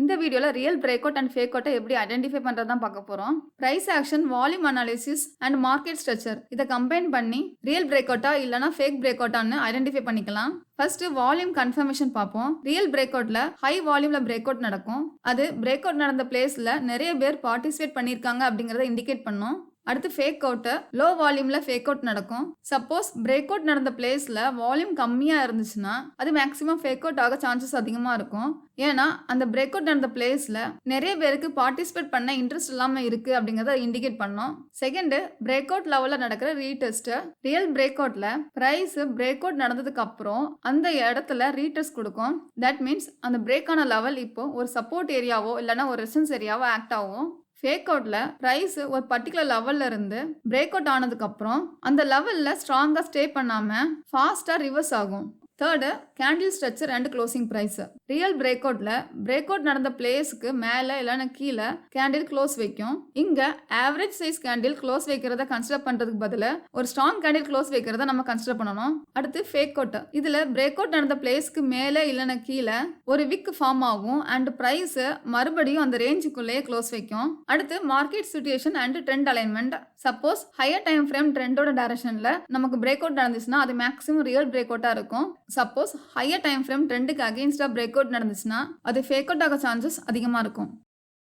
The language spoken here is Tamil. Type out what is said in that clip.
இந்த வீடியோல real breakout and fake அவுட்டை எப்படி ஐடென்டிஃபை பண்றது தான் பார்க்க போறோம். Price action, volume analysis and market structure இதை கம்பைன் பண்ணி ரியல் பிரேக் அவுட்டா இல்லனா ஃபேக் பிரேக் அவுட்டான்னு ஐடென்டிஃபை பண்ணிக்கலாம். ஃபர்ஸ்ட் வால்யூம் கன்ஃபர்மேஷன் பார்ப்போம். ரியல் பிரேக் அவுட்ல ஹை வால்யூம்ல பிரேக் அவுட் நடக்கும். அது பிரேக் அவுட் நடந்த பிளேஸ்ல நிறைய பேர் பார்ட்டிசிபேட் பண்ணிருக்காங்க அப்படிங்கறத இண்டிகேட் பண்ணும். அடுத்து ஃபேக் அவுட், லோ வால்யூம்ல ஃபேக் அவுட் நடக்கும். சப்போஸ் பிரேக் அவுட் நடந்த பிளேஸ்ல வால்யூம் கம்மியா இருந்துச்சுன்னா அது மேக்ஸிமம் ஃபேக் அவுட் ஆக சான்சஸ் அதிகமா இருக்கும். ஏன்னா அந்த பிரேக் அவுட் நடந்த பிளேஸ்ல நிறைய பேருக்கு பார்ட்டிசிபேட் பண்ண இன்ட்ரெஸ்ட் இல்லாம இருக்கு அப்படிங்கறத இண்டிகேட் பண்ணும். செகண்ட், பிரேக் அவுட் லெவல்ல நடக்கிற ரீடெஸ்ட். ரியல் பிரேக் அவுட்ல பிரைஸ் பிரேக் அவுட் நடந்ததுக்கு அப்புறம் அந்த இடத்துல ரீடெஸ்ட் கொடுக்கும். தட் மீன்ஸ் அந்த பிரேக் ஆன லெவல் இப்போ ஒரு சப்போர்ட் ஏரியாவோ இல்லைன்னா ஒரு ரெசிஸ்டன்ஸ் ஏரியாவோ ஆக்ட் ஆகும். ஃபேக் அவுட்ல பிரைஸ் ஒரு பர்டிகுலர் லெவல்ல இருந்து பிரேக் அவுட் ஆனதுக்கு அப்புறம் அந்த லெவல்ல ஸ்ட்ராங்கா ஸ்டே பண்ணாம ஃபாஸ்டா ரிவர்ஸ் ஆகும். Third, candle structure and closing price. Real பிரேக் அவுட்ல பிரேக் அவுட் நடந்த பிளேஸ்க்கு மேலே இல்லைன்னா கீழே கேண்டில் க்ளோஸ் வைக்கும். இங்க ஆவரேஜ் சைஸ் கேண்டில் க்ளோஸ் வைக்கிறத கன்சிடர் பண்றதுக்கு பதிலா ஒரு ஸ்ட்ராங் கேண்டில் க்ளோஸ் வைக்கிறத நம்ம கன்சிடர் பண்ணணும். அடுத்து ஃபேக் அவுட். இதுல பிரேக் அவுட் நடந்த பிளேஸ்க்கு மேலே இல்லைன்னா கீழே ஒரு விக் ஃபார்ம் ஆகும் அண்ட் பிரைஸ் மறுபடியும் அந்த ரேஞ்சுக்குள்ளேயே க்ளோஸ் வைக்கும். அடுத்து market situation and trend alignment. Suppose higher time frame ட்ரெண்டோட டைரக்ஷன்ல நமக்கு பிரேக் அவுட் நடந்துச்சுன்னா அது மேக்ஸிமம் ரியல் பிரேக் அவுட்டா இருக்கும். சப்போஸ் ஹையர் டைம் ஃப்ரேம் ட்ரெண்டுக்கு அகெயின்ஸ்டா பிரேக் அவுட் நடந்துச்சுன்னா அது ஃபேக் அவுட் ஆக சான்சஸ் அதிகமாக இருக்கும்.